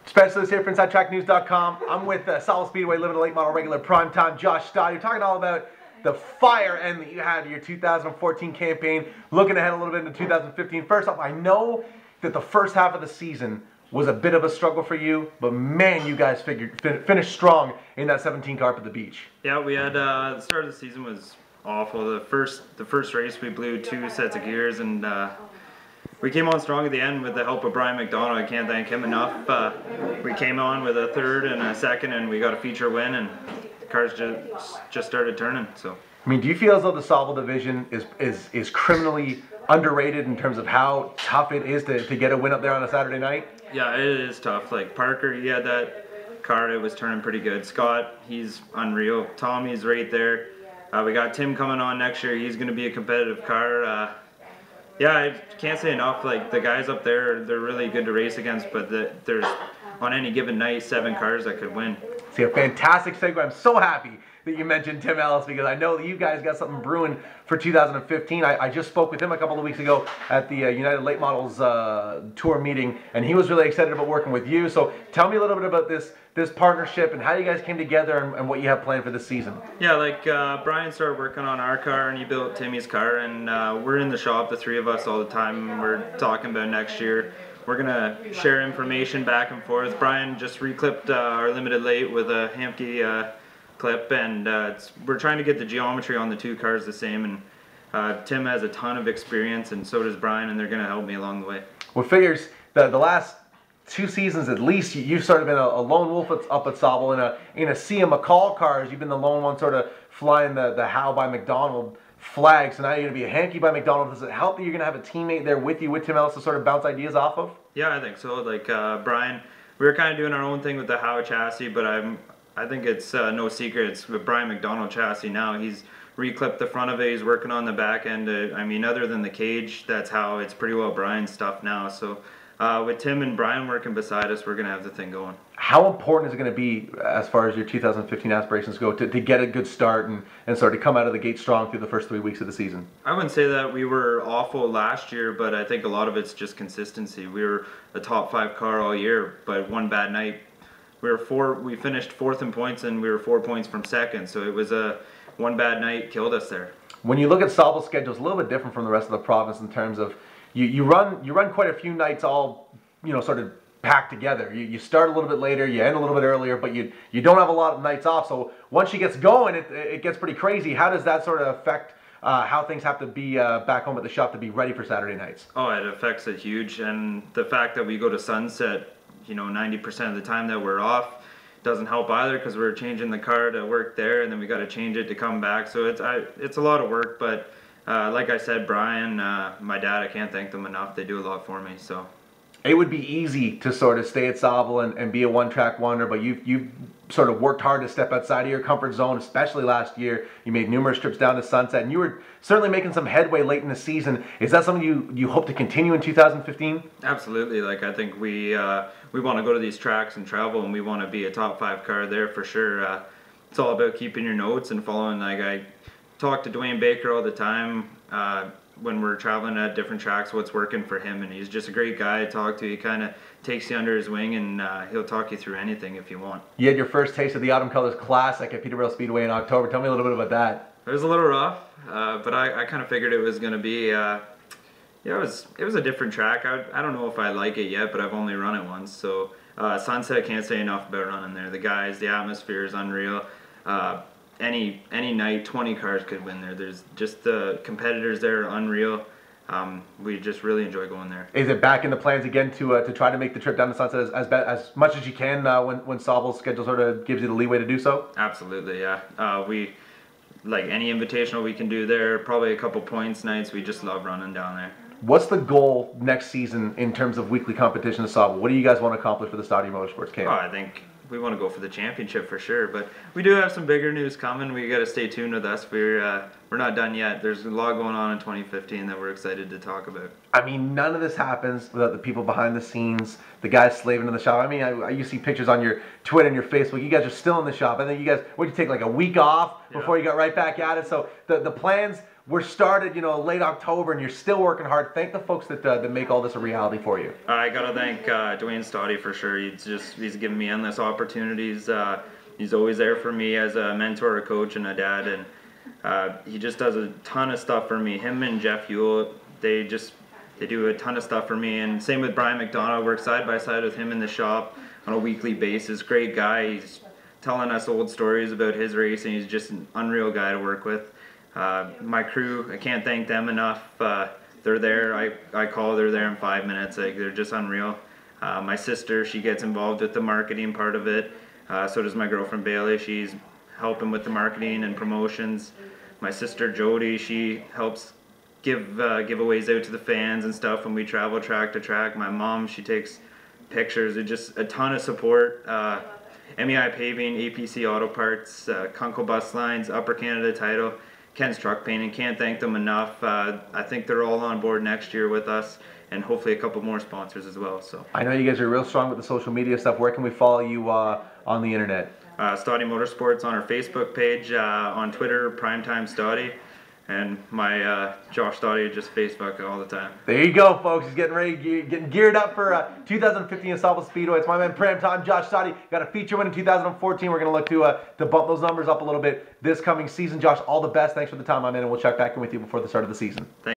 Specialist here for InsideTrackNews.com. I'm with Sauble Speedway Limited Late Model Regular Prime Time, Josh Stade. You're talking all about the fire end that you had in your 2014 campaign. Looking ahead a little bit into 2015. First off, I know that the first half of the season was a bit of a struggle for you, but man, you guys finished strong in that 17 car up at the beach. Yeah, we had the start of the season was awful. The first race we blew 2 sets of gears, and we came on strong at the end with the help of Brian McDonald. I can't thank him enough. We came on with a third and a second, and we got a feature win, and the cars just started turning. So, I mean, do you feel as though the Sauble division is criminally underrated in terms of how tough it is to get a win up there on a Saturday night? Yeah, it is tough. Like Parker, he had that car, it was turning pretty good. Scott, he's unreal. Tommy's right there. We got Tim coming on next year. He's going to be a competitive car. Yeah, I can't say enough. Like the guys up there, they're really good to race against. But there's on any given night 7 cars that could win. See, a fantastic segue. I'm so happy that you mentioned Tim Ellis because I know that you guys got something brewing for 2015. I just spoke with him a couple of weeks ago at the United Late Models tour meeting, and he was really excited about working with you. So tell me a little bit about this partnership and how you guys came together and what you have planned for this season. Yeah, like Brian started working on our car and he built Timmy's car, and we're in the shop, the 3 of us, all the time, and we're talking about next year. We're gonna share information back and forth. Brian just reclipped our limited late with a Hamke clip, and we're trying to get the geometry on the 2 cars the same, and Tim has a ton of experience, and so does Brian, and they're gonna help me along the way. Well, figures the last 2 seasons at least, you've sort of been a lone wolf up at Sauble. In a sea of McCall cars, you've been the lone one sort of flying the Howe by McDonald flag. So now you're going to be a Hankey by McDonald. Does it help that you're going to have a teammate there with you, with Tim Ellis, to sort of bounce ideas off of? Yeah, I think so. Like Brian, we were kind of doing our own thing with the Howe chassis, but I think it's no secret. It's with Brian McDonald chassis now. He's reclipped the front of it. He's working on the back end. I mean, other than the cage, that's how it's pretty well Brian's stuff now. So with Tim and Brian working beside us, we're going to have the thing going. How important is it going to be as far as your 2015 aspirations go to get a good start and sort of come out of the gate strong through the first 3 weeks of the season? I wouldn't say that we were awful last year, but I think a lot of it's just consistency. We were a top 5 car all year, but one bad night, we finished 4th in points, and we were 4 points from 2nd, so it was one bad night killed us there. When you look at Sauble's schedule, it's a little bit different from the rest of the province in terms of you run quite a few nights all, sort of packed together. You start a little bit later, you end a little bit earlier, but you don't have a lot of nights off. So once she gets going, it gets pretty crazy. How does that sort of affect how things have to be back home at the shop to be ready for Saturday nights? Oh, it affects it huge, and the fact that we go to sunset, 90% of the time that we're off doesn't help either, because we're changing the car to work there, and then we got to change it to come back. So it's a lot of work, but like I said, Brian, my dad, I can't thank them enough. They do a lot for me. So it would be easy to sort of stay at Sauble and be a one-track wonder, but you've sort of worked hard to step outside of your comfort zone, especially last year. You made numerous trips down to Sunset, and you were certainly making some headway late in the season. Is that something you hope to continue in 2015? Absolutely. Like, I think we want to go to these tracks and travel, and we want to be a top 5 car there for sure. It's all about keeping your notes and following. Like, I talk to Dwayne Baker all the time when we're traveling at different tracks, what's working for him, and he's just a great guy to talk to. He kind of takes you under his wing, and he'll talk you through anything if you want. You had your first taste of the Autumn Colors Classic at Peterborough Speedway in October. Tell me a little bit about that. It was a little rough, but I kind of figured it was going to be, it was a different track. I don't know if I like it yet, but I've only run it once. So Sunset, can't say enough about running there. The guys, the atmosphere is unreal. Any night, 20 cars could win there. There's just the competitors there are unreal. We just really enjoy going there. Is it back in the plans again to try to make the trip down to Sunset as much as you can when Sauble's schedule sort of gives you the leeway to do so? Absolutely, yeah. We like any invitational we can do there. Probably a couple points nights. We just love running down there. What's the goal next season in terms of weekly competition at Sauble? What do you guys want to accomplish for the Stade Motorsports camp? Oh, I think we want to go for the championship for sure, but we do have some bigger news coming. We got to stay tuned with us. We're not done yet. There's a lot going on in 2015 that we're excited to talk about. I mean, none of this happens without the people behind the scenes, the guys slaving in the shop. I mean, you see pictures on your Twitter and your Facebook. You guys are still in the shop. I think you guys, what did you take, like a week off before you got right back at it? So the plans, we're started, late October, and you're still working hard. Thank the folks that make all this a reality for you. I gotta thank Josh Stade for sure. He's given me endless opportunities. He's always there for me as a mentor, a coach, and a dad, and he just does a ton of stuff for me. Him and Jeff Ewell, they do a ton of stuff for me, and same with Brian McDonough. Work side by side with him in the shop on a weekly basis. Great guy. He's telling us old stories about his racing. He's just an unreal guy to work with. My crew, I can't thank them enough. They're there. I call, they're there in 5 minutes. Like, they're just unreal. My sister, she gets involved with the marketing part of it. So does my girlfriend Bailey. She's helping with the marketing and promotions. My sister Jody, she helps give giveaways out to the fans and stuff when we travel track to track. My mom, she takes pictures. It's just a ton of support. MEI Paving, APC Auto Parts, Kunkel Bus Lines, Upper Canada Title, Ken's Truck Painting. Can't thank them enough. I think they're all on board next year with us, and hopefully a couple more sponsors as well. So I know you guys are real strong with the social media stuff. Where can we follow you on the internet? Stade Motorsports on our Facebook page, on Twitter, Primetime Stade, and my Josh Stade, just Facebook all the time. There you go, folks. He's getting ready, getting geared up for 2015 Sauble Speedway. It's my man Primetime Josh Stade. Got a feature win in 2014. We're going to look to bump those numbers up a little bit this coming season. Josh, all the best. Thanks for the time, my man, and we'll check back in with you before the start of the season. Thanks.